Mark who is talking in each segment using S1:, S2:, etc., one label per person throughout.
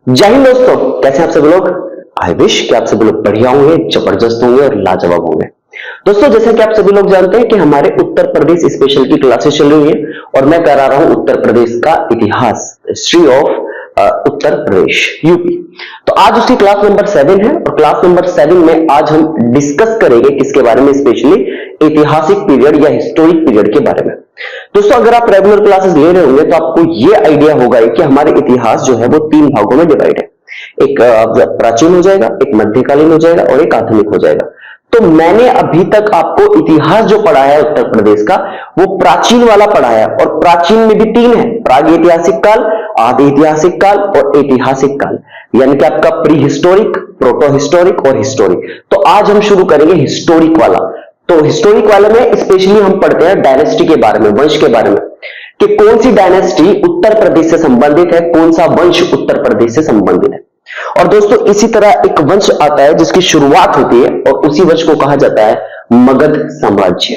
S1: जय हिंद दोस्तों, कैसे हैं आप सभी लोग। आई विश कि आप सभी लोग बढ़िया होंगे, जबरदस्त होंगे और लाजवाब होंगे। दोस्तों, जैसा कि आप सभी लोग जानते हैं कि हमारे उत्तर प्रदेश स्पेशल की क्लासेस चल रही है और मैं करा रहा हूं उत्तर प्रदेश का इतिहास, history of Uttar Pradesh UP. तो आज उसकी क्लास नंबर 7 है और क्लास नंबर 7 में आज हम डिस्कस करेंगे किसके बारे में, स्पेशली ऐतिहासिक पीरियड या हिस्टोरिक पीरियड के बारे में। दोस्तों, अगर आप रेगुलर क्लासेस ले रहे होंगे तो आपको यह आइडिया होगा कि हमारे इतिहास जो है वो 3 भागों में डिवाइड है। एक प्राचीन हो जाएगा, एक मध्यकालीन हो जाएगा और एक आधुनिक हो जाएगा। तो मैंने अभी तक आपको इतिहास जो पढ़ाया है उत्तर प्रदेश का, वो प्राचीन वाला पढ़ाया और प्राचीन में भी 3 है, प्राग ऐतिहासिक काल, आदि ऐतिहासिक काल और ऐतिहासिक काल, यानी कि आपका प्री हिस्टोरिक, प्रोटो हिस्टोरिक और हिस्टोरिक। तो आज हम शुरू करेंगे हिस्टोरिक वाला। तो हिस्टोरिक वाले में स्पेशली हम पढ़ते हैं डायनेस्टी के बारे में, वंश के बारे में, कि कौन सी डायनेस्टी उत्तर प्रदेश से संबंधित है, कौन सा वंश उत्तर प्रदेश से संबंधित है। और दोस्तों, इसी तरह एक वंश आता है जिसकी शुरुआत होती है और उसी वंश को कहा जाता है मगध साम्राज्य।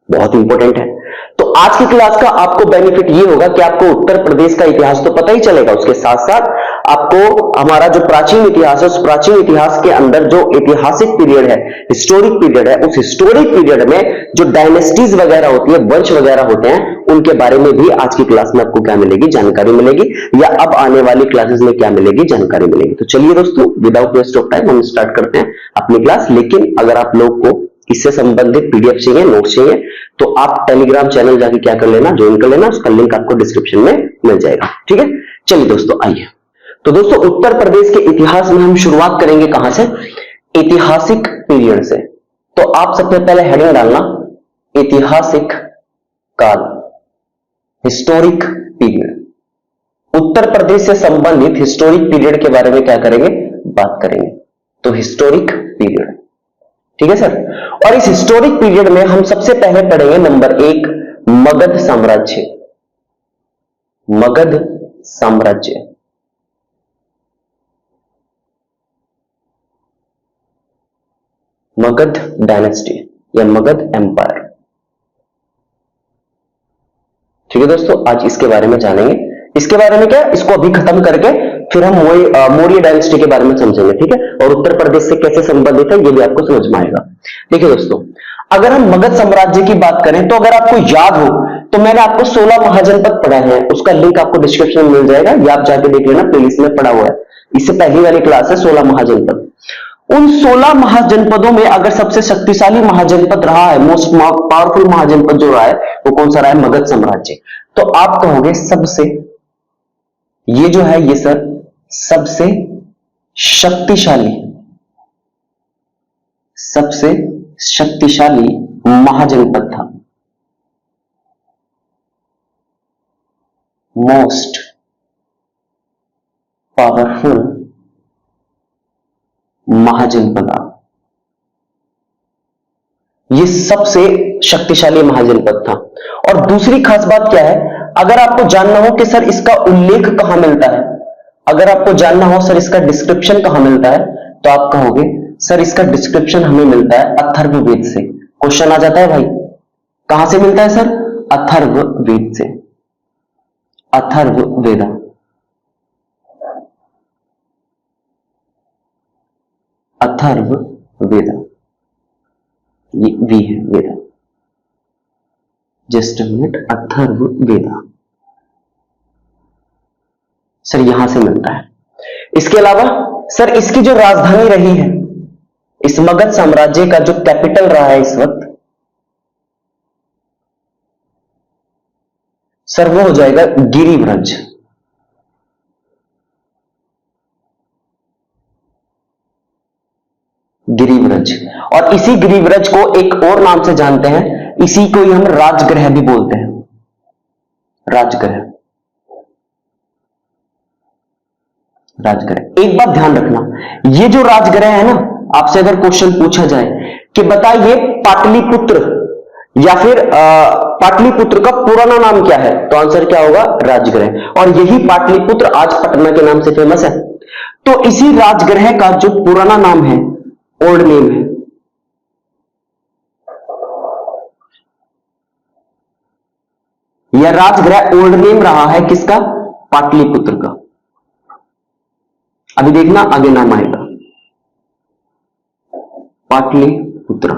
S1: बहुत इंपॉर्टेंट है। तो आज की क्लास का आपको बेनिफिट ये होगा कि आपको उत्तर प्रदेश का इतिहास तो पता ही चलेगा, उसके साथ साथ आपको हमारा जो प्राचीन इतिहास है, उस प्राचीन इतिहास के अंदर जो ऐतिहासिक पीरियड है, हिस्टोरिक पीरियड है, उस हिस्टोरिक पीरियड में जो डायनेस्टीज वगैरह होती है, वंश वगैरह होते हैं, उनके बारे में भी आज की क्लास में आपको क्या मिलेगी, जानकारी मिलेगी, या अब आने वाली क्लासेस में क्या मिलेगी, जानकारी मिलेगी। तो चलिए दोस्तों, विदाउट वेस्ट ऑफ टाइम हम स्टार्ट करते हैं अपनी क्लास। लेकिन अगर आप लोग को इससे संबंधित पीडीएफ चाहिए, नोट्स चाहिए, तो आप टेलीग्राम चैनल जाके क्या कर लेना, ज्वाइन कर लेना, उसका लिंक आपको डिस्क्रिप्शन में मिल जाएगा। ठीक है, चलिए दोस्तों आइए। तो दोस्तों, उत्तर प्रदेश के इतिहास में हम शुरुआत करेंगे कहां से, ऐतिहासिक पीरियड से। तो आप सबसे पहले हेडिंग डालना ऐतिहासिक काल, हिस्टोरिक पीरियड। उत्तर प्रदेश से संबंधित हिस्टोरिक पीरियड के बारे में क्या करेंगे, बात करेंगे। तो हिस्टोरिक पीरियड, ठीक है सर। और इस हिस्टोरिक पीरियड में हम सबसे पहले पढ़ेंगे नंबर 1 मगध साम्राज्य। मगध साम्राज्य, मगध डायनेस्टी या मगध एम्पायर। ठीक है दोस्तों, आज इसके बारे में जानेंगे। इसके बारे में क्या, इसको अभी खत्म करके फिर हम मौर्य डायनेस्टी के बारे में समझेंगे। ठीक है, और उत्तर प्रदेश से कैसे संबंधित है ये भी आपको समझ में आएगा। देखिए दोस्तों, अगर हम मगध साम्राज्य की बात करें तो अगर आपको याद हो तो मैंने आपको 16 महाजनपद पढ़ाए हैं, उसका लिंक आपको डिस्क्रिप्शन में मिल जाएगा, या आप जाके देख लेना, प्लेलिस्ट में पढ़ा हुआ है। इससे पहली वाली क्लास है 16 महाजनपद। उन 16 महाजनपदों में अगर सबसे शक्तिशाली महाजनपद रहा है, मोस्ट पावरफुल महाजनपद जो रहा है, वो कौन सा रहा है, मगध साम्राज्य। तो आप कहोगे सबसे, ये जो है ये सर सबसे शक्तिशाली, सबसे शक्तिशाली महाजनपद था, मोस्ट पावरफुल महाजनपद। ये सबसे शक्तिशाली महाजनपद था। और दूसरी खास बात क्या है, अगर आपको जानना हो कि सर इसका उल्लेख कहां मिलता है, अगर आपको जानना हो सर इसका डिस्क्रिप्शन कहां मिलता है, तो आप कहोगे सर इसका डिस्क्रिप्शन हमें मिलता है अथर्ववेद से। क्वेश्चन आ जाता है भाई, कहां से मिलता है सर, अथर्ववेद से, अथर्ववेद। अथर्ववेद, ये वी है Veda, just a minute, Atharvaveda sir यहां से मिलता है। इसके अलावा सर इसकी जो राजधानी रही है, इस मगध साम्राज्य का जो कैपिटल रहा है इस वक्त, सर वो हो जाएगा गिरिव्रज। गिरिव्रज, और इसी गिरिव्रज को एक और नाम से जानते हैं, इसी को ही हम राजगृह भी बोलते हैं, राजगृह, राजगृह। एक बात ध्यान रखना, ये जो राजगृह है ना, आपसे अगर क्वेश्चन पूछा जाए कि बताइए पाटलिपुत्र या फिर पाटलिपुत्र का पुराना नाम क्या है, तो आंसर क्या होगा, राजगृह। और यही पाटलिपुत्र आज पटना के नाम से फेमस है। तो इसी राजगृह का जो पुराना नाम है, ओल्ड नेम है, यह राजगृह ओल्ड नेम रहा है किसका, पाटलिपुत्र का। अभी देखना आगे नाम आएगा, Pataliputra.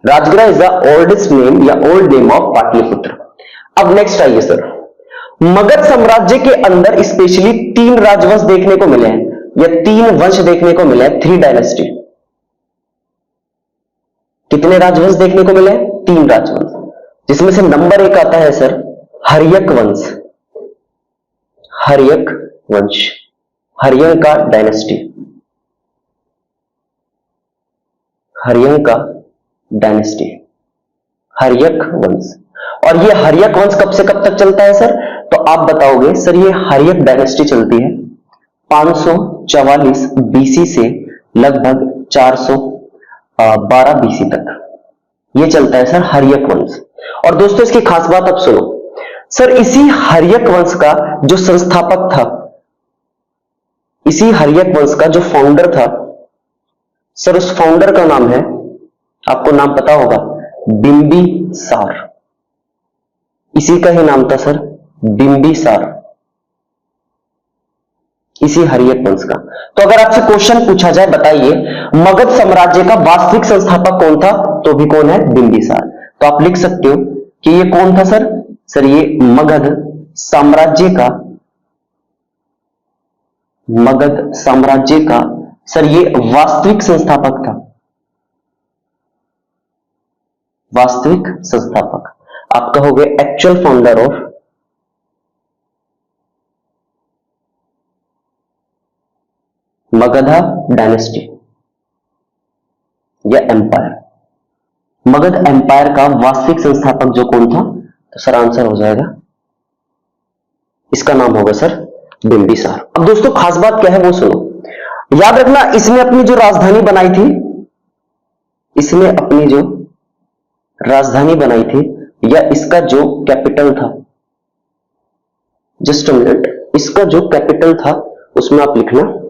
S1: Rajagriha is the oldest name या ओल्ड नेम ऑफ पाटलिपुत्र। अब नेक्स्ट आइए सर, मगध साम्राज्य के अंदर स्पेशली 3 राजवंश देखने को मिले हैं या 3 वंश देखने को मिले हैं, 3 डायनेस्टी। कितने राजवंश देखने को मिले हैं? 3 राजवंश, जिसमें से नंबर 1 आता है सर हर्यक वंश। हर्यक वंश, हर्यंका डायनेस्टी, हर्यंका डायनेस्टी, हर्यक वंश। और ये हर्यक वंश कब से कब तक चलता है सर? तो आप बताओगे सर ये हर्यक डायनेस्टी चलती है 544 बीसी से लगभग 412 बीसी तक, ये चलता है सर हर्यक वंश। और दोस्तों इसकी खास बात अब सुनो सर, इसी हर्यक वंश का जो संस्थापक था, इसी हर्यक वंश का जो फाउंडर था सर, उस फाउंडर का नाम है, आपको नाम पता होगा, बिंबिसार। इसी का ही नाम था सर बिंबिसार, इसी हर्यक वंश का। तो अगर आपसे क्वेश्चन पूछा जाए बताइए मगध साम्राज्य का वास्तविक संस्थापक कौन था, तो भी कौन है? बिंबिसार। तो आप लिख सकते हो कि ये कौन था सर? सर ये मगध साम्राज्य का, मगध साम्राज्य का सर ये वास्तविक संस्थापक था, वास्तविक संस्थापक। आप कहोगे actual founder of Magadha dynasty या एम्पायर। मगध एम्पायर का वास्तविक संस्थापक जो कौन था, तो सर आंसर हो जाएगा, इसका नाम होगा सर बिंबिसार। अब दोस्तों खास बात क्या है वो सुनो, याद रखना इसने अपनी जो राजधानी बनाई थी, इसने अपनी जो राजधानी बनाई थी या इसका जो कैपिटल था, जस्ट अ मिनट, इसका जो कैपिटल था उसमें आप लिखना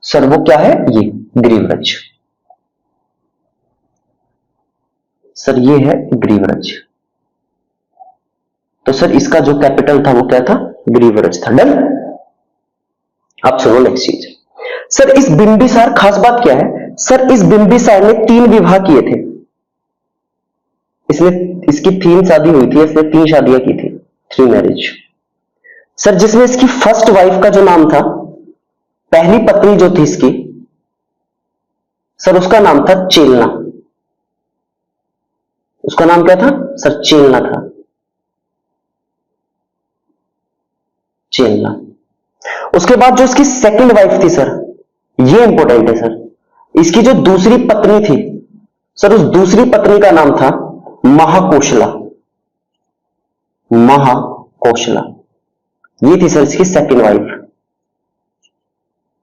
S1: सर वो क्या है, ये ग्रीवराज। सर ये है ग्रीवराज। तो सर इसका जो कैपिटल था वो क्या था? ग्रीवराज था। डन। आप सुनो नेक्स्ट चीज, सर इस बिंबिसार, खास बात क्या है सर, इस बिंबिसार ने 3 विवाह किए थे। इसकी 3 शादी हुई थी, इसने 3 शादियां की थी, 3 मैरिज। सर जिसमें इसकी फर्स्ट वाइफ का जो नाम था, पहली पत्नी जो थी इसकी, सर उसका नाम था चेलना। उसका नाम क्या था सर? चेलना था, चेलना। उसके बाद जो इसकी सेकंड वाइफ थी सर, ये इंपॉर्टेंट है सर, इसकी जो दूसरी पत्नी थी सर, उस दूसरी पत्नी का नाम था महाकोशला। महाकोशला, ये थी सर इसकी सेकंड वाइफ,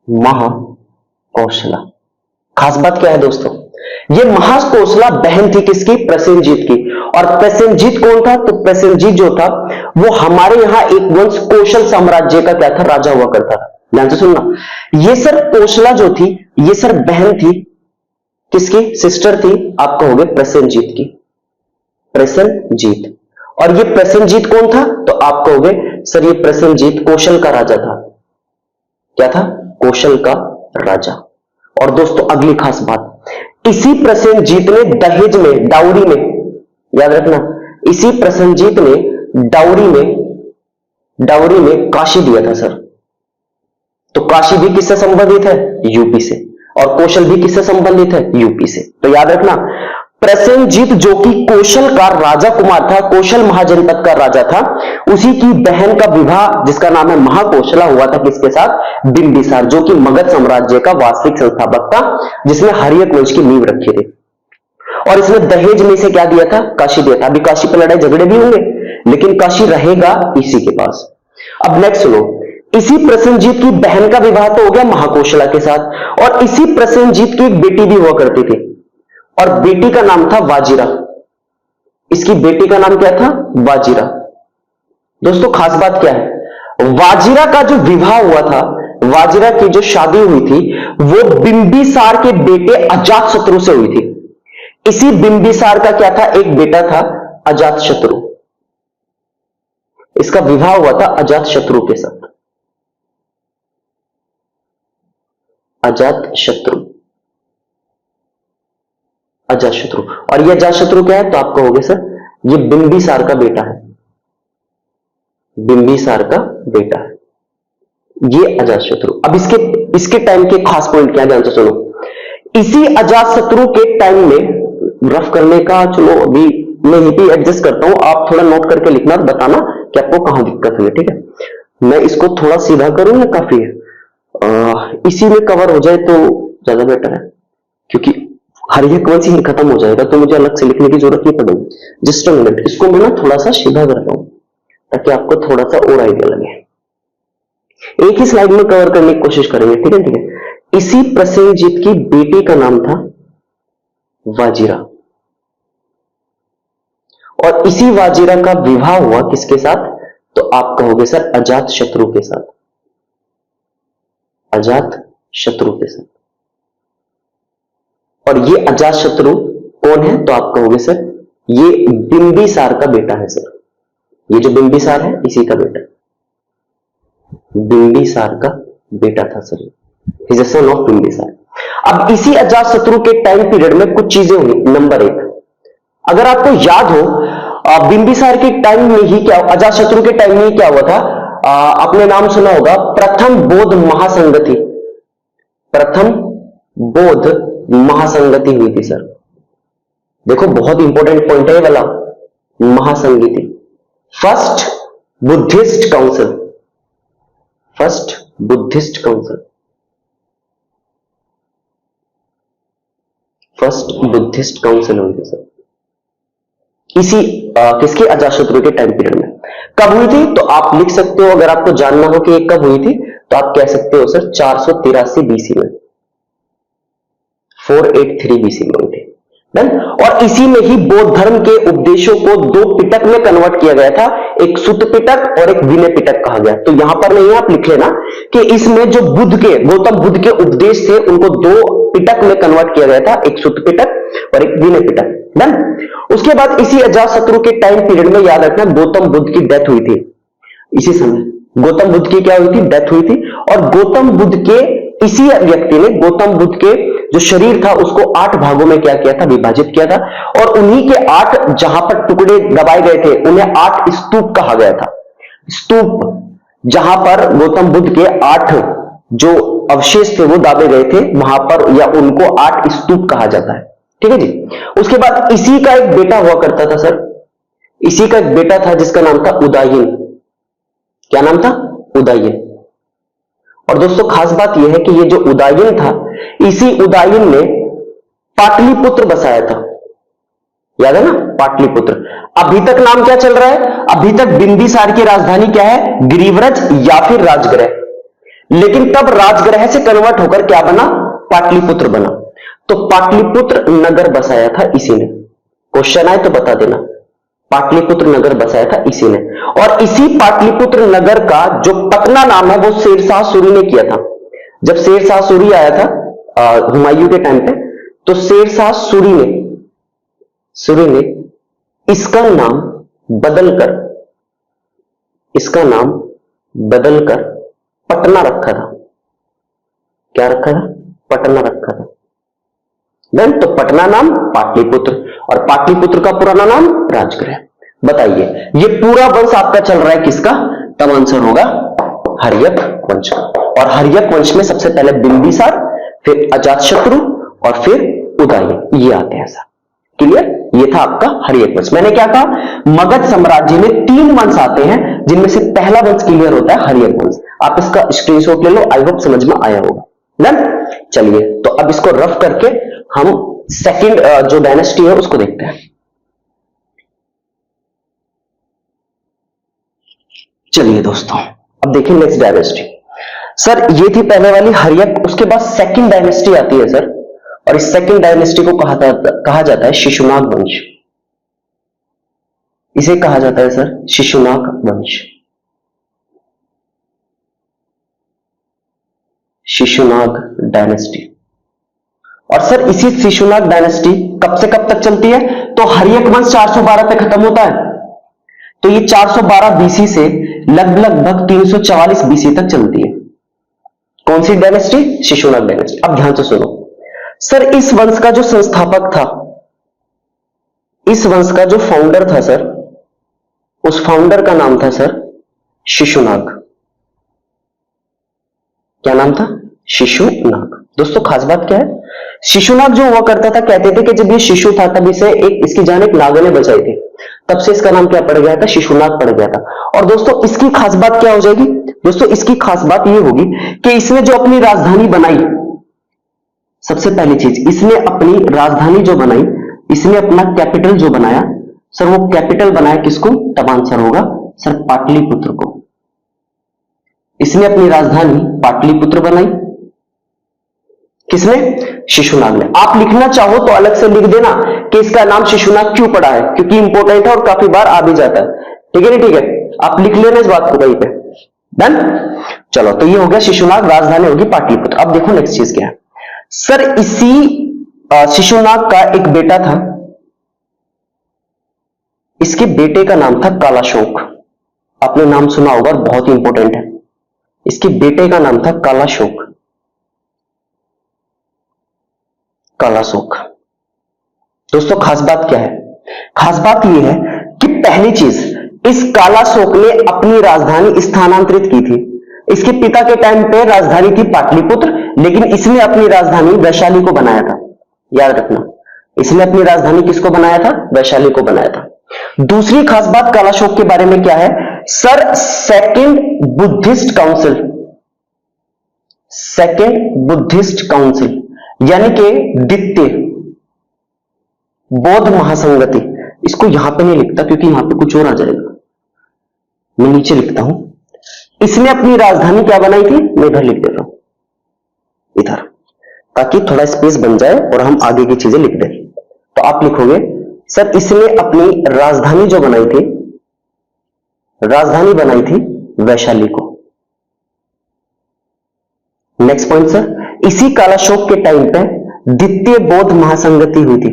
S1: महाकोशला। खास बात क्या है दोस्तों, ये महाकोशला बहन थी किसकी? प्रसेनजीत की। और प्रसेनजीत कौन था? तो प्रसेनजीत जो था वो हमारे यहां एक वंश कोशल साम्राज्य का क्या था? राजा हुआ करता था। ध्यान से सुनना, ये सर कोशला जो थी, ये सर बहन थी किसकी? सिस्टर थी, आप कहोगे प्रसेनजीत की, प्रसेनजीत। और ये प्रसेनजीत कौन था? तो आप कहोगे सर ये प्रसेनजीत कौशल का राजा था। क्या था? कौशल का राजा। और दोस्तों अगली खास बात, इसी प्रसेनजीत ने दहेज में, डाउरी में, याद रखना, इसी प्रसेनजीत ने डाउरी में काशी दिया था सर। तो काशी भी किससे संबंधित है? यूपी से। और कौशल भी किससे संबंधित है? यूपी से। तो याद रखना प्रसेनजीत जो कि कौशल का राजा कुमार था, कौशल महाजनपद का राजा था, उसी की बहन का विवाह जिसका नाम है महाकोशला हुआ था किसके साथ? बिंबिसार, जो कि मगध साम्राज्य का वास्तविक संस्थापक था, जिसने हर्यक वंश की नींव रखी थी। और इसने दहेज में से क्या दिया था? काशी दिया था। अभी काशी पर लड़ाई झगड़े भी होंगे, लेकिन काशी रहेगा इसी के पास। अब नेक्स्ट सुनो, इसी प्रसेनजीत की बहन का विवाह तो हो गया महाकोशला के साथ, और इसी प्रसेनजीत की एक बेटी भी हुआ करती थी, और बेटी का नाम था वाजिरा। इसकी बेटी का नाम क्या था? वाजिरा। दोस्तों खास बात क्या है, वाजिरा का जो विवाह हुआ था, वाजिरा की जो शादी हुई थी, वो बिंबिसार के बेटे अजातशत्रु से हुई थी। इसी बिंबिसार का क्या था? एक बेटा था अजातशत्रु। इसका विवाह हुआ था अजातशत्रु के साथ। अजात शत्रु, अजात शत्रु। और ये अजात शत्रु क्या है? तो आप कहोगे सर ये बिंबिसार का बेटा है, बिंबिसार का बेटा है ये अजात शत्रु। अब इसके टाइम के खास पॉइंट क्या, ध्यान से सुनो। इसी अजात शत्रु के टाइम में रफ करने का, चलो अभी मैं यहीं पे एडजस्ट करता हूं, आप थोड़ा नोट करके लिखना और बताना कि आपको कहां दिक्कत हुई है, ठीक है। मैं इसको थोड़ा सीधा करूं या काफी है? इसी में कवर हो जाए तो ज्यादा बेटर है, क्योंकि हरियक वंश ही खत्म हो जाएगा तो मुझे अलग से लिखने की जरूरत नहीं पड़ेगी। जस्ट अ मिनट, इसको मैं ना थोड़ा सा सीधा करता हूं ताकि आपको थोड़ा सा और आइडिया लगे। एक ही स्लाइड में कवर करने की कोशिश करेंगे, ठीक है, ठीक है। इसी प्रसेनजीत की बेटी का नाम था वाजिरा, और इसी वाजिरा का विवाह हुआ किसके साथ? तो आप कहोगे सर अजात शत्रु के साथ, अजात शत्रु के साथ। और ये अजात शत्रु कौन है? तो आप कहोगे सर ये बिंबिसार का बेटा है सर, ये जो बिंबिसार है इसी का बेटा, बिंबिसार का बेटा था sir, is a son of Bimbisara. अब इसी अजात शत्रु के टाइम पीरियड में कुछ चीजें हुई। नंबर एक, अगर आपको याद हो बिंबिसार के टाइम में ही क्या, अजात शत्रु के टाइम में ही क्या हुआ था, आपने नाम सुना होगा, प्रथम बौद्ध महासंगति, प्रथम बौद्ध महासंगति हुई थी सर। देखो बहुत इंपॉर्टेंट पॉइंट है ये वाला, महासंगति, first Buddhist council, first Buddhist council, first Buddhist council हुई थी सर इसी किसके? अजातशत्रु के टाइम पीरियड में। कब हुई थी? तो आप लिख सकते हो, अगर आपको जानना हो कि ये कब हुई थी तो आप कह सकते हो सर 483 बीसी में, 483 बीसी में हुई थी। और इसी में ही बौद्ध धर्म के उपदेशों को दो पिटक में कन्वर्ट किया गया था, एक सुत्त पिटक और एक विनय पिटक कहा गया। तो यहां पर नहीं, आप लिख लेना कि इसमें जो बुद्ध के, गौतम बुद्ध के उपदेश थे उनको दो पिटक में कन्वर्ट किया गया था, एक सुत्त पिटक और एक विनय पिटक। डन। उसके बाद इसी अजातशत्रु के टाइम पीरियड में याद रखना गौतम बुद्ध की डेथ हुई थी, इसी समय गौतम बुद्ध की क्या हुई थी? डेथ हुई थी। और गौतम बुद्ध के इसी व्यक्ति ने गौतम बुद्ध के जो शरीर था उसको 8 भागों में क्या किया था? विभाजित किया था। और उन्हीं के 8 जहां पर टुकड़े दबाए गए थे उन्हें 8 स्तूप कहा गया था। स्तूप, जहां पर गौतम बुद्ध के 8 जो अवशेष थे वो दाबे गए थे, वहां पर या उनको 8 स्तूप कहा जाता है, ठीक है जी। उसके बाद इसी का एक बेटा हुआ करता था सर, इसी का एक बेटा था जिसका नाम था उदायन। क्या नाम था? उदायन। और दोस्तों खास बात यह है कि ये जो उदायन था, इसी उदायन ने पाटलिपुत्र बसाया था, याद है ना? पाटलिपुत्र। अभी तक नाम क्या चल रहा है? अभी तक बिंबिसार की राजधानी क्या है? गिरिव्रज या फिर राजगृह। लेकिन तब राजगृह से कन्वर्ट होकर क्या बना? पाटलिपुत्र बना। तो पाटलिपुत्र नगर बसाया था इसी ने। क्वेश्चन आए तो बता देना, पाटलिपुत्र नगर बसाया था इसी ने। और इसी पाटलिपुत्र नगर का जो पटना नाम है वो शेरशाह सूरी ने किया था। जब शेरशाह सूरी आया था हुमायूं के टाइम पे, तो शेरशाह सूरी ने इसका नाम बदलकर पटना रखा था। क्या रखा था? पटना रखा था। देन तो पटना नाम पाटलिपुत्र और पाटलिपुत्र का पुराना नाम राजगृह। बताइए ये पूरा वंश आपका चल रहा है किसका? तब आंसर होगा हर्यक वंश का। और हर्यक वंश में सबसे पहले बिंबिसार, फिर अजातशत्रु और फिर उदयन, ये आते हैं सर। क्लियर? ये था आपका हर्यक वंश। मैंने क्या कहा? मगध साम्राज्य में 3 वंश आते हैं जिनमें से पहला वंश क्लियर होता है हर्यक वंश। आप इसका स्क्रीनशॉट ले लो, आई होप समझ में आया होगा। डन। चलिए तो अब इसको रफ करके हम सेकंड जो डायनेस्टी है उसको देखते हैं। चलिए दोस्तों अब देखिए नेक्स्ट डायनेस्टी। सर ये थी पहले वाली हर्यक, उसके बाद सेकंड डायनेस्टी आती है सर, और इस सेकंड डायनेस्टी को कहा जाता है शिशुनाग वंश। इसे कहा जाता है सर शिशुनाग वंश। शिशुनाग डायनेस्टी। और सर इसी शिशुनाग डायनेस्टी कब से कब तक चलती है? तो हर्यक वंश 412 पे खत्म होता है, तो ये 412 बीसी से लगभग 344 बीसी तक चलती है। कौन सी डायनेस्टी? शिशुनाग डायनेस्टी। अब ध्यान से सुनो सर, इस वंश का जो संस्थापक था, इस वंश का जो फाउंडर था सर, उस फाउंडर का नाम था सर शिशुनाग। क्या नाम था? शिशुनाग। दोस्तों खास बात क्या है, शिशुनाग जो हुआ करता था, कहते थे कि जब ये शिशु था तब इसे इसकी जान एक नाग ने बचाई थी, तब से इसका नाम क्या पड़ गया था? शिशुनाग पड़ गया था। और दोस्तों इसकी खास बात क्या हो जाएगी? दोस्तों इसकी खास बात ये होगी कि इसने जो अपनी राजधानी बनाई, सबसे पहली चीज इसने अपनी राजधानी जो बनाई, इसने अपना कैपिटल जो बनाया सर, वो कैपिटल बनाया किसको? तब आंसर होगा सर पाटलिपुत्र को। इसने अपनी राजधानी पाटलिपुत्र बनाई, किसने? शिशुनाग ने। आप लिखना चाहो तो अलग से लिख देना कि इसका नाम शिशुनाग क्यों पड़ा है, क्योंकि इंपॉर्टेंट है और काफी बार आ भी जाता है। ठीक है नहीं? ठीक है, आप लिख लेना इस बात को कहीं पे। डन? चलो, तो ये हो गया शिशुनाग, राजधानी होगी पाटलिपुत्र। अब देखो नेक्स्ट चीज क्या है सर, इसी शिशुनाग का एक बेटा था, इसके बेटे का नाम था कालाशोक। आपने नाम सुना होगा, बहुत ही इंपॉर्टेंट है। इसके बेटे का नाम था कालाशोक। कालाशोक। दोस्तों खास बात क्या है? खास बात यह है कि पहली चीज, इस कालाशोक ने अपनी राजधानी स्थानांतरित की थी। इसके पिता के टाइम पे राजधानी थी पाटलिपुत्र, लेकिन इसने अपनी राजधानी वैशाली को बनाया था। याद रखना, इसने अपनी राजधानी किसको बनाया था? वैशाली को बनाया था। दूसरी खास बात कालाशोक के बारे में क्या है sir? Second Buddhist council, second Buddhist council यानी कि द्वितीय बौद्ध महासंगति। इसको यहां पे नहीं लिखता क्योंकि यहां पे कुछ और आ जाएगा, मैं नीचे लिखता हूं। इसने अपनी राजधानी क्या बनाई थी? मैं इधर लिख देता हूं, इधर, ताकि थोड़ा स्पेस बन जाए और हम आगे की चीजें लिख दें। तो आप लिखोगे सर, इसने अपनी राजधानी जो बनाई थी, राजधानी बनाई थी वैशाली को। नेक्स्ट पॉइंट सर, इसी कालाशोक के टाइम पे द्वितीय बौद्ध महासंगति हुई थी।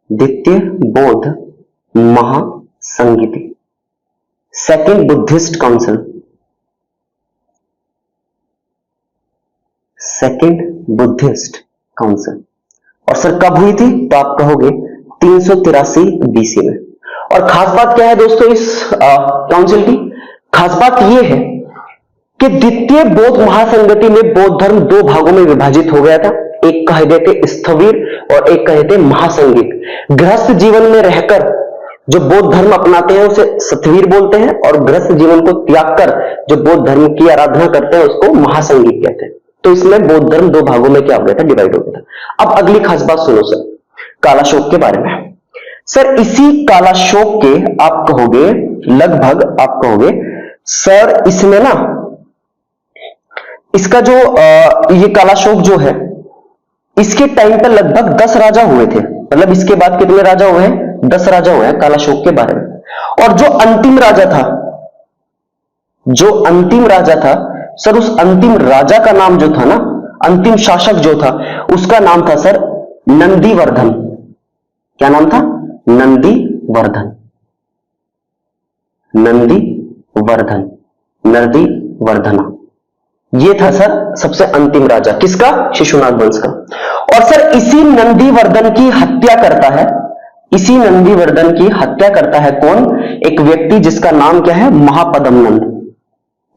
S1: द्वितीय बौद्ध महासंगति, second Buddhist council, second Buddhist council. और सर कब हुई थी? तो आप कहोगे 383 बीसी में। और खास बात क्या है दोस्तों इस काउंसिल की? खास बात यह है कि द्वितीय बौद्ध महासंगति में बौद्ध धर्म दो भागों में विभाजित हो गया था। एक कहे देते स्थविर और एक कहे थे महासंगिक। गृहस्थ जीवन में रहकर जो बौद्ध धर्म अपनाते हैं उसे स्थविर बोलते हैं, और गृहस्थ जीवन को त्याग कर जो बौद्ध धर्म की आराधना करते हैं उसको महासंगिक कहते हैं। तो इसमें बौद्ध धर्म दो भागों में क्या हो गया था? डिवाइड हो गया था। अब अगली खास बात सुनो सर, कालाशोक के बारे में। सर इसी कालाशोक के आप कहोगे, लगभग आप कहोगे सर इसमें ना, इसका जो ये कालाशोक जो है, इसके टाइम पर लगभग 10 राजा हुए थे। मतलब इसके बाद कितने राजा हुए हैं? 10 राजा हुए हैं कालाशोक के बारे में। और जो अंतिम राजा था, जो अंतिम राजा था सर, उस अंतिम राजा का नाम जो था ना, अंतिम शासक जो था, उसका नाम था सर नंदीवर्धन। क्या नाम था? नंदीवर्धन। नंदीवर्धन, नंदीवर्धना। ये था सर सबसे अंतिम राजा, किसका? शिशुनाग वंश का। और सर इसी नंदीवर्धन की हत्या करता है, इसी नंदीवर्धन की हत्या करता है कौन? एक व्यक्ति जिसका नाम क्या है? महापद्म नंद।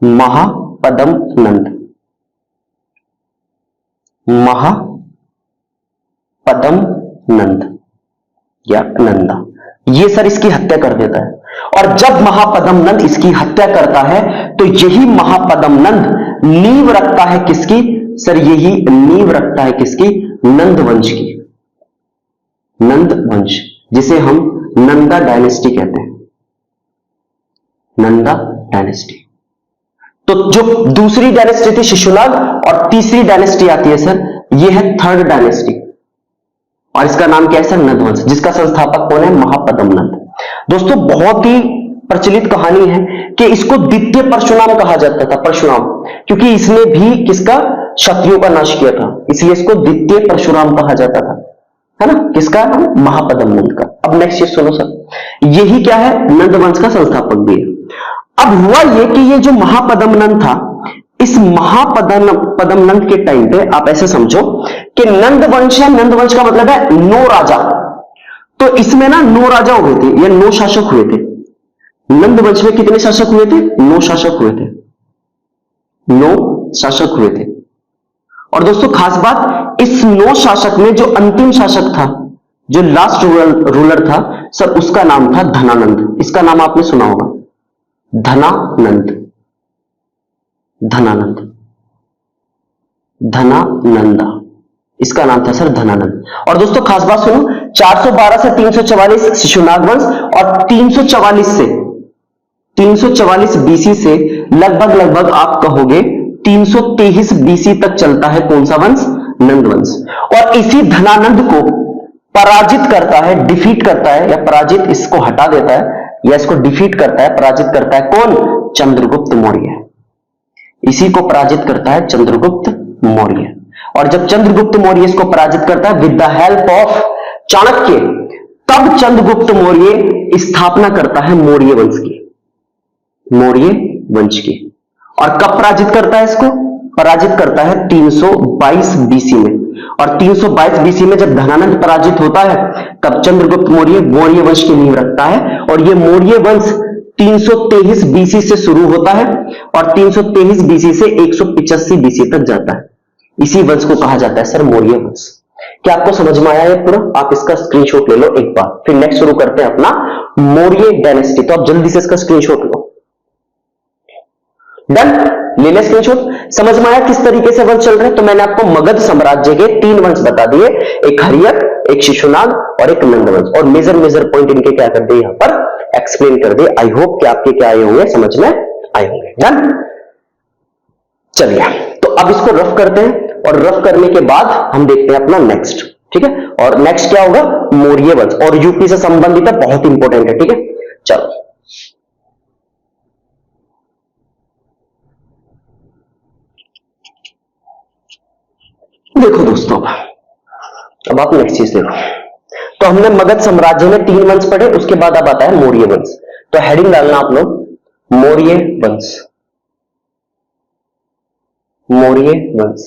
S1: महापद्म नंद, महापद्म नंद या नंदा, ये सर इसकी हत्या कर देता है। और जब महापद्म नंद इसकी हत्या करता है तो यही महापद्म नंद नींव रखता है किसकी? सर यही नींव रखता है किसकी? नंद वंश की। नंद वंश, जिसे हम नंदा डायनेस्टी कहते हैं, नंदा डायनेस्टी। तो जो दूसरी डायनेस्टी थी शिशुनाग, और तीसरी डायनेस्टी आती है सर, ये है थर्ड डायनेस्टी, और इसका नाम क्या है सर? नंद वंश, जिसका संस्थापक कौन है? महापद्म नंद। दोस्तों बहुत ही प्रचलित कहानी है कि इसको द्वितीय परशुराम कहा जाता था, परशुराम, क्योंकि इसने भी किसका? क्षत्रियों का नाश किया था, इसलिए इसको द्वितीय परशुराम कहा जाता था, है ना? किसका? महापद्म नंद का। अब नेक्स्ट चीज सुनो सर, यही क्या है? नंद वंश का संस्थापक भी है। अब हुआ ये कि ये जो महापद्म नंद था, इस महापदम नंद के टाइम पे आप ऐसे समझो कि नंद वंश है, नंद वंश का मतलब है 9 राजा, तो इसमें ना 9 राजा हुए थे या 9 शासक हुए थे। नंद वंश में कितने शासक हुए थे? 9 शासक हुए थे, 9 शासक हुए थे। और दोस्तों खास बात, इस 9 शासक में जो अंतिम शासक था, जो लास्ट रूलर था सर, उसका नाम था धनानंद। इसका नाम आपने सुना होगा, धनानंद, धनानंद, धनानंदा, इसका नाम था सर धनानंद। और दोस्तों खास बात सुनो, 412 से 344 शिशुनाग वंश और 344 बीसी से लगभग आप कहोगे 323 बीसी तक चलता है कौन सा वंश? नंद वंश। और इसी धनानंद को पराजित करता है, डिफीट करता है, या पराजित इसको हटा देता है या इसको डिफीट करता है, पराजित करता है कौन? चंद्रगुप्त मौर्य। इसी को पराजित करता है चंद्रगुप्त मौर्य। और जब चंद्रगुप्त मौर्य इसको पराजित करता है with the help of Chanakya, तब चंद्रगुप्त मौर्य स्थापना करता है मौर्य वंश की, मौर्य वंश की। और कब पराजित करता है इसको? पराजित करता है 322 बीसी में। और 322 बीसी में जब धनानंद पराजित होता है, तब चंद्रगुप्त मौर्य मौर्य वंश की नींव रखता है। और यह मौर्य वंश 323 बीसी से शुरू होता है और 323 बीसी से 185 बीसी तक जाता है। इसी वंश को कहा जाता है सर मौर्य वंश। क्या आपको समझ में आया है पूरा? आप इसका स्क्रीनशॉट ले लो एक बार, फिर नेक्स्ट शुरू करते हैं अपना मौर्य डायनेस्टी। तो आप जल्दी से इसका स्क्रीनशॉट लो। डन, ले ले स्क्रीनशॉट। समझ में आया किस तरीके से वंश चल रहे हैं? तो मैंने आपको मगध साम्राज्य के 3 वंश बता दिए, एक हर्यक, एक शिशुनाग और एक नंद वंश। और मेजर पॉइंट इनके क्या कर दिए, यहां पर एक्सप्लेन कर दिए। आई होप कि आपके क्या आए होंगे, समझ में आए होंगे। डन, चलिए तो अब इसको रफ करते हैं और रफ करने के बाद हम देखते हैं अपना नेक्स्ट। ठीक है, और नेक्स्ट क्या होगा? मौर्य वंश, और यूपी से संबंधित है, बहुत इंपॉर्टेंट है। ठीक है, चलो देखो दोस्तों, अब आप नेक्स्ट चीज देखो। तो हमने मगध साम्राज्य में 3 वंश पढ़े, उसके बाद अब आता है मौर्य वंश। तो हेडिंग डालना आप लोग, मौर्य वंश, मौर्य वंश,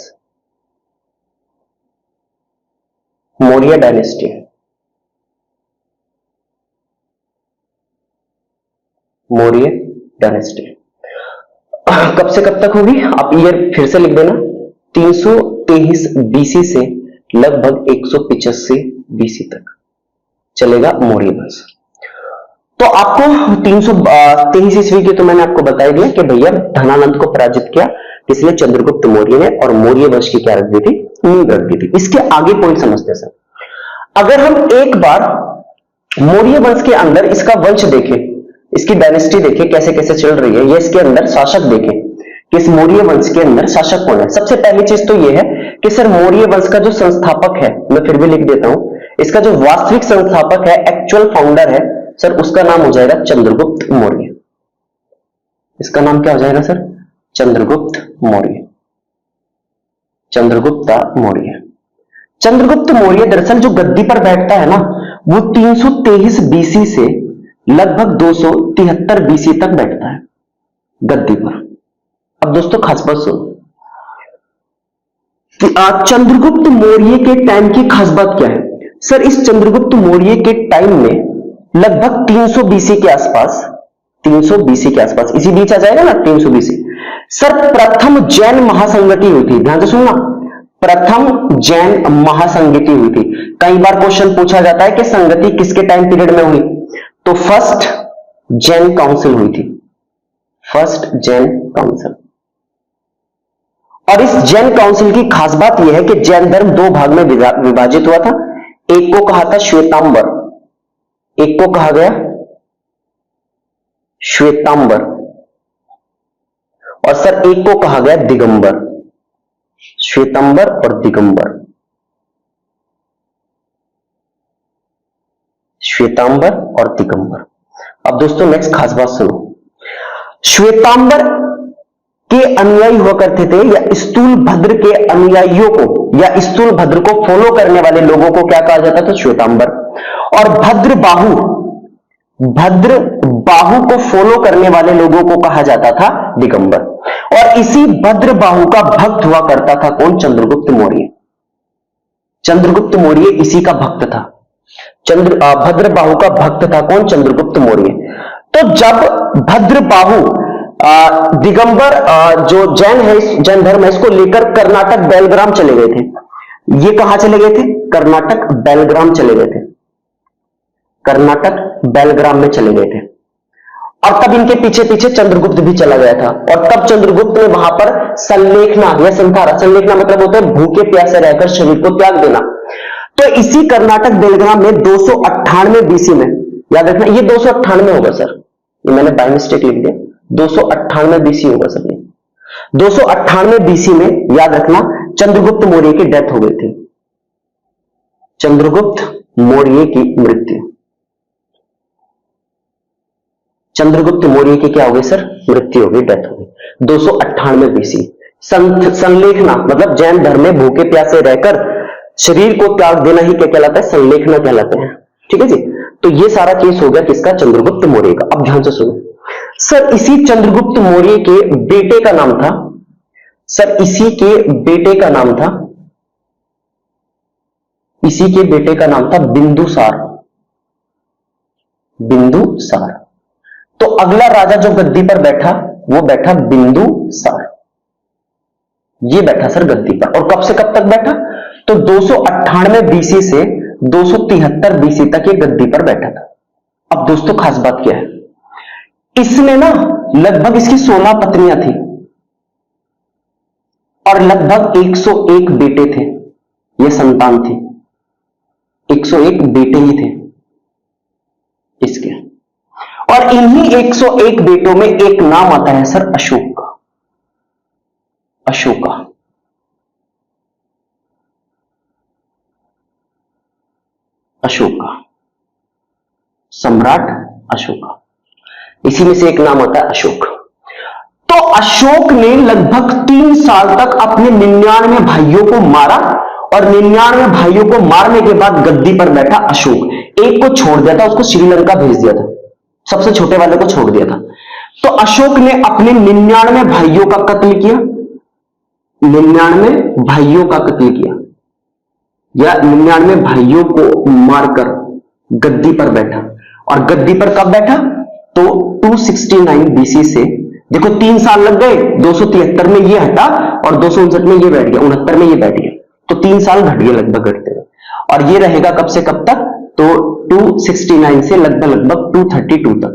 S1: मौर्य डायनेस्टी, मौर्य डायनेस्टी। कब से कब तक होगी? आप ईयर फिर से लिख देना, 323 बीसी से लगभग 185 बीसी तक चलेगा मौर्य वंश। तो आपको 323 ईस्वी की तो मैंने आपको बता दिया कि भैया धनानंद को पराजित किया किसने? चंद्रगुप्त मौर्य ने। और मौर्य वंश की क्या रख दी थी? नींव रख दी थी। इसके आगे पॉइंट समझते हैं सर। अगर हम एक बार मौर्य वंश के अंदर इसका वंश देखें, इसकी डायनेस्टी देखें कैसे कैसे चल रही है, या इसके अंदर शासक देखें कि इस मौर्य वंश के अंदर शासक कौन है। सबसे पहली चीज तो यह है कि सर मौर्य वंश का जो संस्थापक है, मैं फिर भी लिख देता हूं, इसका जो वास्तविक संस्थापक है, एक्चुअल फाउंडर है सर, उसका नाम हो जाएगा चंद्रगुप्त मौर्य। इसका नाम क्या हो जाएगा सर? चंद्रगुप्त मौर्य, चंद्रगुप्ता मौर्य। चंद्रगुप्त मौर्य दरअसल जो गद्दी पर बैठता है ना, वो 323 बीसी से लगभग 273 बीसी तक बैठता है गद्दी पर। अब दोस्तों खास बात सुनो, चंद्रगुप्त मौर्य के टाइम की खास बात क्या है सर? इस चंद्रगुप्त मौर्य के टाइम में लगभग 300 बीसी के आसपास, 300 बीसी के आसपास, इसी बीच आ जाएगा ना 300 बीसी, सर प्रथम जैन महासंगति हुई थी। ध्यान से सुनना, प्रथम जैन महासंगति हुई थी। कई बार क्वेश्चन पूछा जाता है कि संगति किसके टाइम पीरियड में हुई? तो फर्स्ट जैन काउंसिल हुई थी, फर्स्ट जैन काउंसिल। और इस जैन काउंसिल की खास बात यह है कि जैन धर्म 2 भाग में विभाजित हुआ था। एक को कहा था श्वेतांबर, एक को कहा गया श्वेतांबर, और सर एक को कहा गया दिगंबर। श्वेतांबर और दिगंबर, श्वेतांबर और दिगंबर। अब दोस्तों नेक्स्ट खास बात सुनो, श्वेतांबर के अनुयायी हुआ करते थे, या स्थूल भद्र के अनुयायियों को, या स्थूल भद्र को फॉलो करने वाले लोगों को क्या कहा जाता था? श्वेतांबर। और भद्र बाहु भद्र बाहु को फॉलो करने वाले लोगों को कहा जाता था दिगंबर। और इसी भद्र बाहु का भक्त हुआ करता था कौन? चंद्रगुप्त मौर्य। चंद्रगुप्त मौर्य इसी का भक्त था। भद्र बाहु का भक्त था कौन? चंद्रगुप्त मौर्य। तो जब भद्र बाहु दिगंबर जो जैन है, जैन धर्म है, इसको लेकर कर्नाटक बेलग्राम चले गए थे। ये कहां चले गए थे? कर्नाटक बेलग्राम चले गए थे। कर्नाटक बेलग्राम में चले गए थे। और तब इनके पीछे पीछे चंद्रगुप्त भी चला गया था। और तब चंद्रगुप्त ने वहां पर संलेखना या संथारा, संलेखना मतलब होता है भूखे प्यासे रहकर शरीर को त्याग देना। तो इसी कर्नाटक बेलग्राम में 298 बीसी में, याद रखना ये 298 होगा सर, ये मैंने बाय मिस्टेक लिख दिया, 298 बीसी होगा सर। ये 298 बीसी में, याद रखना, चंद्रगुप्त मौर्य की डेथ हो गई थी। चंद्रगुप्त मौर्य की मृत्यु, चंद्रगुप्त मौर्य की क्या हो गई सर? मृत्यु हो गई, डेथ हो गई 298 बीसी। संलेखना मतलब जैन धर्म में भूखे प्यासे रहकर शरीर को त्याग देना ही क्या कहलाता है? संलेखना कहलाते हैं। ठीक है जी। तो ये सारा केस हो गया किसका? चंद्रगुप्त मौर्य का। अब ध्यान से सुनो सर, इसी चंद्रगुप्त मौर्य के बेटे का नाम था सर, इसी के बेटे का नाम था, इसी के बेटे का नाम था बिंदुसार। बिंदुसार। तो अगला राजा जो गद्दी पर बैठा वो बैठा बिंदुसार। ये बैठा सर गद्दी पर। और कब से कब तक बैठा? तो 298 बीसी से 273 बीसी तक ये गद्दी पर बैठा था। अब दोस्तों खास बात क्या है, इसमें ना लगभग इसकी 16 पत्नियां थी और लगभग 101 बेटे थे। ये संतान थी, 101 बेटे ही थे इसके। और इन्हीं 101 बेटों में एक नाम आता है सर अशोक का। अशोका। अशोका, सम्राट अशोका, इसी में से एक नाम आता है अशोक। तो अशोक ने लगभग 3 साल तक अपने 99 भाइयों को मारा और 99 भाइयों को मारने के बाद गद्दी पर बैठा अशोक। एक को छोड़ दिया था, उसको श्रीलंका भेज दिया था, सबसे छोटे वाले को छोड़ दिया था। तो अशोक ने अपने 99 भाइयों का कत्ल किया, 99 भाइयों का कत्ल किया, या 99 भाइयों को मारकर गद्दी पर बैठा। और गद्दी पर कब बैठा? तो 269 बीसी से, देखो 3 साल लग गए, 273 में ये हटा और 259 में ये बैठ गया, 69 में ये बैठ गया, तो 3 साल घट गए लगभग घटते हुए। और ये रहेगा कब से कब तक? तो 269 से लगभग 232 तक,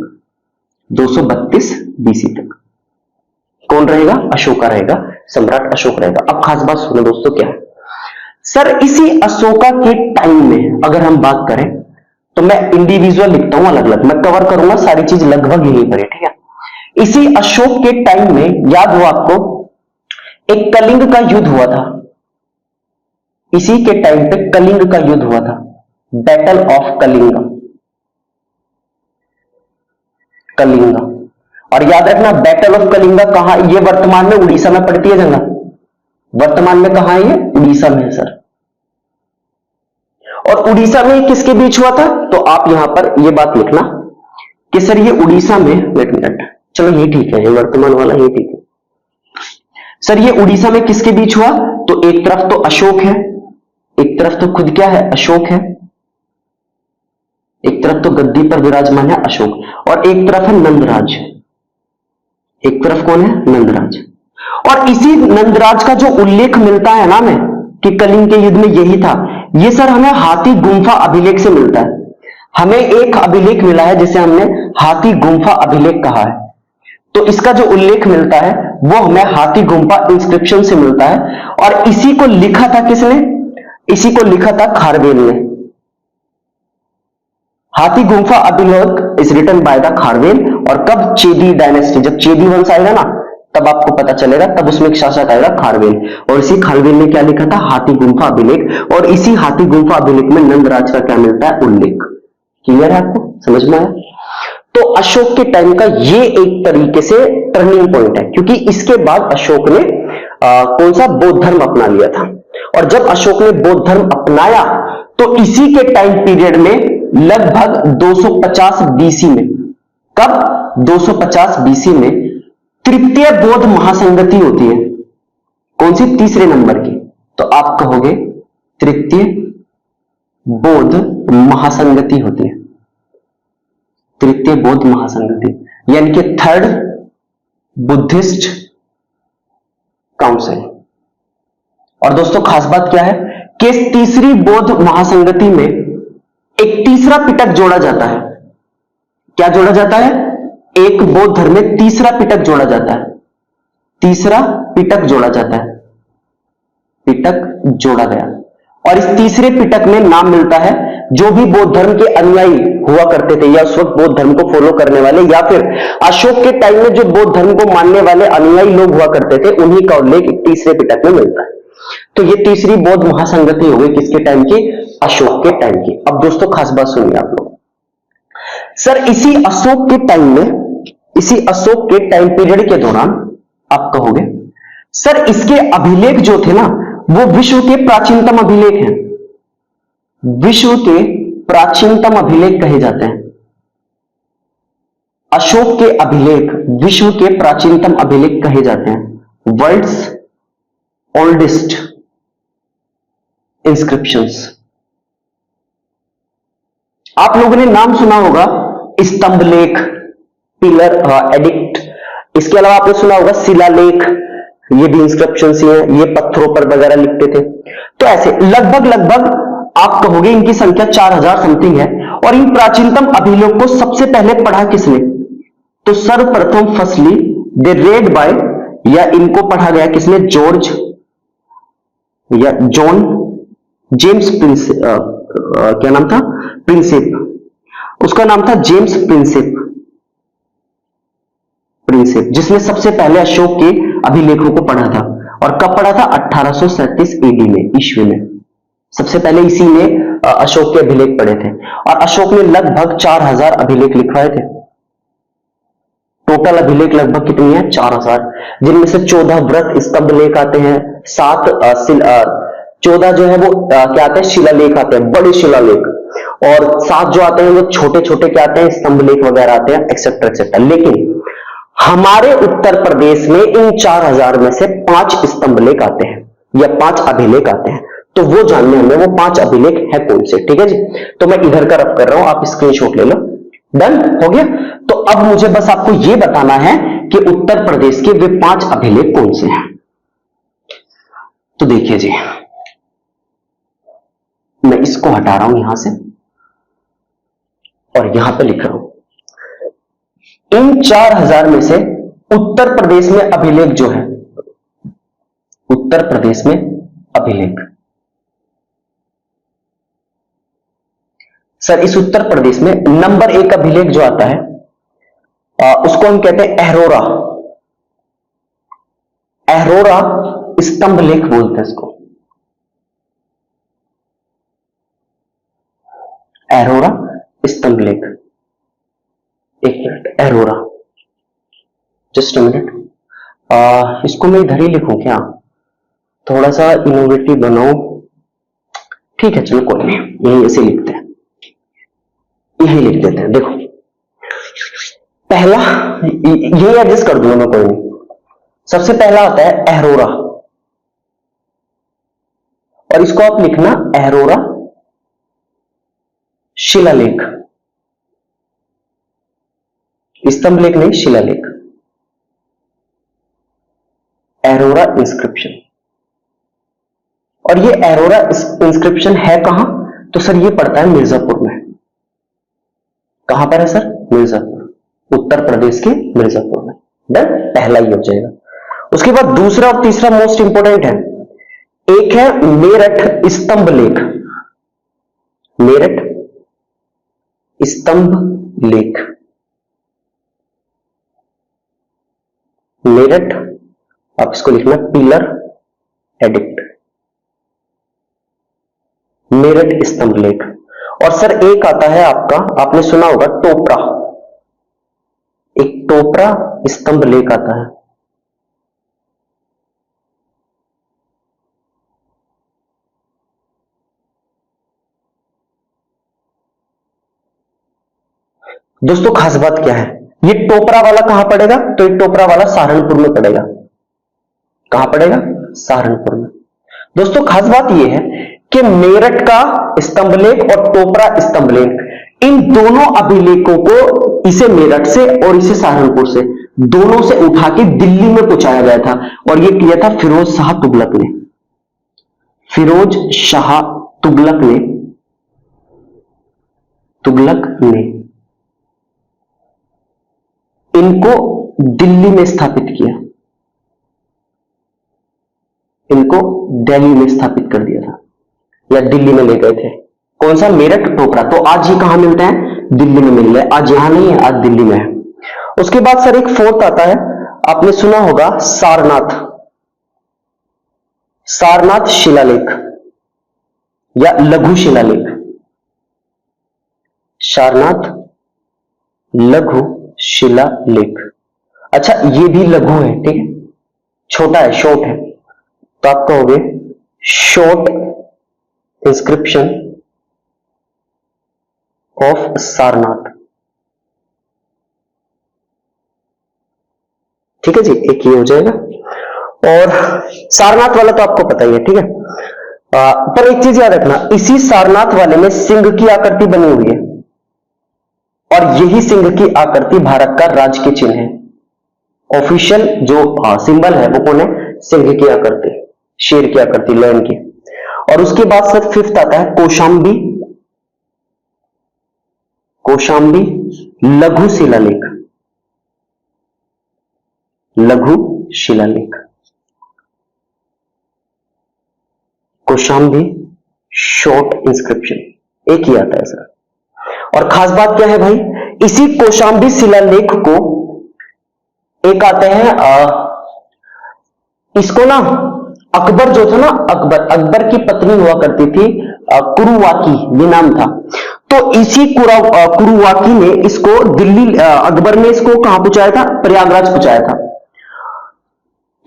S1: 232 बीसी तक। कौन रहेगा? अशोका रहेगा, सम्राट अशोक रहेगा। अब खास बात सुनो दोस्तों, क्या है सर, इसी अशोका के टाइम में अगर हम बात करें तो मैं इंडिविजुअल लिखता हूं अलग अलग, मैं कवर करूंगा सारी चीज लगभग यहीं पर है, ठीक है। इसी अशोक के टाइम में याद हो आपको, एक कलिंग का युद्ध हुआ था। इसी के टाइम पे कलिंग का युद्ध हुआ था, बैटल ऑफ कलिंग। कलिंगा। और याद रखना बैटल ऑफ कलिंगा कहां, ये वर्तमान में उड़ीसा में पड़ती है जगह। वर्तमान में कहां है ये? उड़ीसा में है सर। और उड़ीसा में किसके बीच हुआ था? तो आप यहां पर ये बात लिखना कि सर ये उड़ीसा में, वेट मिनट, चलो ये ठीक है, ये वर्तमान वाला ये ठीक है सर। ये उड़ीसा में किसके बीच हुआ? तो एक तरफ तो अशोक है, एक तरफ तो खुद क्या है? अशोक है, एक तरफ तो गद्दी पर विराजमान है अशोक, और एक तरफ है नंदराज। एक तरफ कौन है? नंदराज। और इसी नंदराज का जो उल्लेख मिलता है ना हमें कि कलिंग के युद्ध में यही था, ये सर हमें हाथी गुंफा अभिलेख से मिलता है। हमें एक अभिलेख मिला है जिसे हमने हाथी गुंफा अभिलेख कहा है। तो इसका जो उल्लेख मिलता है वो हमें हाथी गुंफा इंस्क्रिप्शन से मिलता है। और इसी को लिखा था किसने? इसी को लिखा था खारवेल ने। हाथी गुंफा अभिलेख is written by the Kharavela. और कब? चेदी डायनेस्टी, जब चेदी वंश आएगा ना तब आपको पता चलेगा, तब उसमें एक शासक आएगा खारवेल, और इसी खारवेल ने क्या लिखा था? हाथी गुंफा अभिलेख। और इसी हाथी गुंफा अभिलेख में नंदराज का क्या मिलता है? उल्लेख। क्लियर है आपको? समझ में आया? तो अशोक के टाइम का ये एक तरीके से टर्निंग पॉइंट है, क्योंकि इसके बाद अशोक ने कौन सा? बौद्ध धर्म अपना लिया था। और जब अशोक ने बौद्ध धर्म अपनाया तो इसी के टाइम पीरियड में लगभग 250 बीसी में, कब 250 बीसी में तृतीय बौद्ध महासंगति होती है। कौन सी? तीसरे नंबर की। तो आप कहोगे तृतीय बौद्ध महासंगति होती है, तृतीय बौद्ध महासंगति, यानी कि थर्ड बुद्धिस्ट काउंसिल। और दोस्तों खास बात क्या है कि इस तीसरी बौद्ध महासंगति में एक तीसरा पिटक जोड़ा जाता है। क्या जोड़ा जाता है? एक बौद्ध धर्म में तीसरा पिटक जोड़ा जाता है, तीसरा पिटक जोड़ा जाता है, पिटक जोड़ा गया। और इस तीसरे पिटक में नाम मिलता है जो भी बौद्ध धर्म के अनुयायी हुआ करते थे, या उस वक्त बौद्ध धर्म को फॉलो करने वाले, या फिर अशोक के टाइम में जो बौद्ध धर्म को मानने वाले अनुयायी लोग हुआ करते थे, उन्हीं का उल्लेख तीसरे पिटक में मिलता है। तो ये तीसरी बौद्ध महासंगति हो गई किसके टाइम की? अशोक के टाइम की। अब दोस्तों खास बात सुनिए आप लोग। सर इसी अशोक के टाइम में, इसी अशोक के टाइम पीरियड के दौरान आप कहोगे सर इसके अभिलेख जो थे ना, वो विश्व के प्राचीनतम अभिलेख हैं, विश्व के प्राचीनतम अभिलेख कहे जाते हैं। अशोक के अभिलेख विश्व के प्राचीनतम अभिलेख कहे जाते हैं, वर्ल्ड्स ओल्डेस्ट इंस्क्रिप्शंस। आप लोगों ने नाम सुना होगा स्तंभ लेख, पिलर एडिक्ट, इसके अलावा आपने सुना होगा शिलालेख, ये भी इंस्क्रिप्शंस ही हैं, ये पत्थरों पर वगैरह लिखते थे। तो ऐसे लगभग लगभग आप कहोगे इनकी संख्या 4000 समथिंग है। और इन प्राचीनतम अभिलेख को सबसे पहले पढ़ा किसने? तो सर्वप्रथम फर्स्टली दे रेड बाय, या इनको पढ़ा गया किसने? जॉर्ज या जॉन जेम्स प्रिंस, क्या नाम था? प्रिंसिप, उसका नाम था जेम्स प्रिंसिप, जिसने सबसे पहले अशोक के अभिलेखों को पढ़ा था। और कब पढ़ा था? 1837 एडी में, ईस्वी में। सबसे पहले इसी ने अशोक के अभिलेख पढ़े थे। और अशोक ने लगभग 4000 अभिलेख लिखवाए थे। टोटल अभिलेख लगभग कितनी है? 4000, जिनमें से 14 व्रत स्तंभ लेख आते हैं, 14 जो है वो क्या आते हैं? शिलालेख आते हैं, बड़े शिलालेख। और 7 जो आते हैं वो छोटे छोटे क्या आते हैं? स्तंभ लेख वगैरह आते हैं, एक्सेट्रा एक्सेट्रा। लेकिन हमारे उत्तर प्रदेश में इन 4000 में से 5 स्तंभ लेख आते हैं, या 5 अभिलेख आते हैं। तो वो जानने हमें, वो 5 अभिलेख है कौन से? ठीक है जी। तो मैं इधर का रफ कर रहा हूं, आप स्क्रीनशॉट ले लो। डन हो गया। तो अब मुझे बस आपको यह बताना है कि उत्तर प्रदेश के वे 5 अभिलेख कौन से हैं। तो देखिए जी, मैं इसको हटा रहा हूं यहां से और यहां पे लिख रहा हूं। इन 4000 में से उत्तर प्रदेश में अभिलेख जो है, उत्तर प्रदेश में अभिलेख, सर इस उत्तर प्रदेश में नंबर 1 अभिलेख जो आता है उसको हम कहते हैं अहरोरा, अहरोरा स्तंभ लेख बोलते हैं इसको, अहरोरा स्तंभ लेख। एक मिनट, अहरोरा, जस्ट अ मिनट, इसको मैं इधर ही लिखूं क्या? थोड़ा सा इनोवेटिव बनाओ। ठीक है चलो कोई नहीं, यही ऐसे लिखते हैं, यही लिख देते हैं। देखो पहला, यही एडजस्ट कर दूंगा मैं, कोई नहीं। सबसे पहला आता है अहरोरा, और इसको आप लिखना अहरोरा शिलालेख, स्तंभ लेख नहीं, शिलालेख, अहरोरा इंस्क्रिप्शन। और ये अहरोरा इंस्क्रिप्शन है कहां? तो सर ये पड़ता है मिर्जापुर में। कहां पर है सर? मिर्जापुर, उत्तर प्रदेश के मिर्जापुर में। डन, पहला ही हो जाएगा। उसके बाद दूसरा और तीसरा मोस्ट इंपोर्टेंट है। एक है मेरठ स्तंभ लेख, मेरठ स्तंभ लेख, मेरठ, आप इसको लिखना पिलर एडिक्ट, मेरठ स्तंभ लेख। और सर एक आता है आपका, आपने सुना होगा टोपरा, एक टोपरा स्तंभ लेख आता है। दोस्तों खास बात क्या है, ये टोपरा वाला कहां पड़ेगा, तो ये टोपरा वाला सहारनपुर में पड़ेगा। कहां पड़ेगा, सहारनपुर में। दोस्तों खास बात यह है कि मेरठ का स्तंभलेख और टोपरा स्तंभलेख, इन दोनों अभिलेखों को इसे मेरठ से और इसे सहारनपुर से, दोनों से उठा के दिल्ली में पहुंचाया गया था, और यह किया था फिरोज शाह तुगलक ने। फिरोज शाह तुगलक ने इनको दिल्ली में स्थापित किया, इनको दिल्ली में स्थापित कर दिया था, या दिल्ली में ले गए थे। कौन सा, मेरठ टोपरा। तो आज ये कहां मिलते हैं, दिल्ली में मिल रहे हैं। आज यहां नहीं है, आज दिल्ली में है। उसके बाद सर एक फोर्थ आता है, आपने सुना होगा सारनाथ, सारनाथ शिलालेख या लघु शिलालेख, सारनाथ लघु शिलालेख। अच्छा ये भी लघु है, ठीक है, छोटा है, शॉर्ट है, तो आप कहोगे शॉर्ट इंस्क्रिप्शन ऑफ सारनाथ। ठीक है जी, एक ये हो जाएगा। और सारनाथ वाला तो आपको पता ही है, ठीक है। पर एक चीज याद रखना, इसी सारनाथ वाले में सिंह की आकृति बनी हुई है, और यही सिंह की आकृति भारत का राज के चिन्ह है। ऑफिशियल जो सिंबल है वो कौन है, सिंह की आकृति, शेर की आकृति, लायन की। और उसके बाद सर फिफ्थ आता है कौशाम्बी, कौशाम्बी लघु शिलालेख, लघु शिलालेख, कौशाम्बी शॉर्ट इंस्क्रिप्शन, एक ही आता है सर। और खास बात क्या है भाई, इसी कौशाम्बी शिलालेख को एक आते हैं, इसको ना अकबर जो था ना, अकबर की पत्नी हुआ करती थी कुरुवाकी, ये नाम था। तो इसी कुरुवाकी ने इसको दिल्ली, अकबर ने इसको कहां पहुंचाया था, प्रयागराज पहुंचाया था।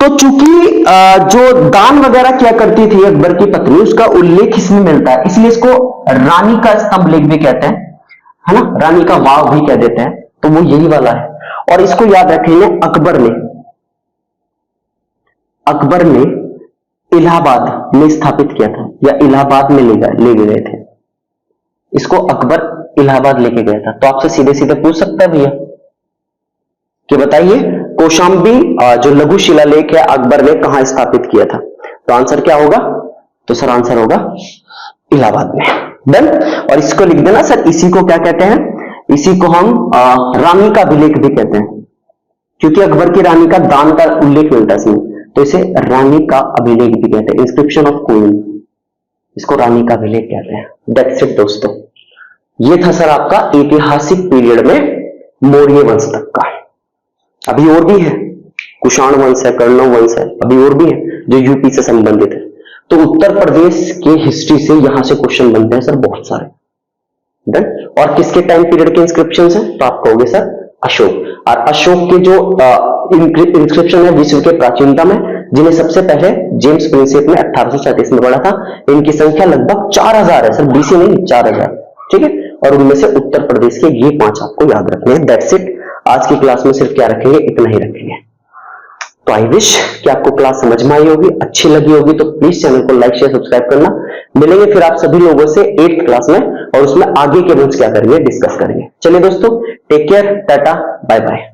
S1: तो चूंकि जो दान वगैरह क्या करती थी अकबर की पत्नी, उसका उल्लेख इसमें मिलता है, इसलिए इसको रानी का स्तंभ लेख भी कहते हैं, है ना, रानी का वाव भी कह देते हैं। तो वो यही वाला है, और इसको याद रखेंगे, अकबर ने इलाहाबाद में स्थापित किया था, या इलाहाबाद में ले गए थे इसको, अकबर इलाहाबाद लेके गया था। तो आपसे सीधे सीधे पूछ सकता है भैया कि बताइए कौशाम्बी जो लघु शिलालेख है अकबर ने कहां स्थापित किया था, तो आंसर क्या होगा, तो सर आंसर होगा इलाहाबाद में। डन। और इसको लिख देना सर, इसी को क्या कहते हैं, इसी को हम रानी का अभिलेख भी कहते हैं, क्योंकि अकबर की रानी का दान का उल्लेख मिलता है इसमें, तो इसे रानी का अभिलेख भी कहते हैं, इंस्क्रिप्शन ऑफ क्वीन, इसको रानी का अभिलेख कहते हैं। दैट्स इट दोस्तों, ये था सर आपका ऐतिहासिक पीरियड में मौर्य वंश तक का। अभी और भी है, कुषाण वंश है, कर्णव वंश है, अभी और भी है जो यूपी से संबंधित है। तो उत्तर प्रदेश के हिस्ट्री से यहां से क्वेश्चन बनते हैं सर बहुत सारे। डन। और किसके टाइम पीरियड के इंस्क्रिप्शन है, तो आप कहोगे सर अशोक। और अशोक के जो इंस्क्रिप्शन है विश्व के प्राचीनतम है, जिन्हें सबसे पहले जेम्स प्रिंसेप ने 1837 में पढ़ा था। इनकी संख्या लगभग 4000 है सर, बीसी नहीं, 4000। ठीक है, और उनमें से उत्तर प्रदेश के ये 5 आपको याद रखने हैं। That's it. आज की क्लास में सिर्फ क्या रखेंगे, इतना ही रखेंगे। तो आई विश कि आपको क्लास समझ में आई होगी, अच्छी लगी होगी, तो प्लीज चैनल को लाइक शेयर सब्सक्राइब करना। मिलेंगे फिर आप सभी लोगों से 8th क्लास में, और उसमें आगे के रूल्स क्या करेंगे डिस्कस करेंगे। चलिए दोस्तों, take care, tata, bye bye.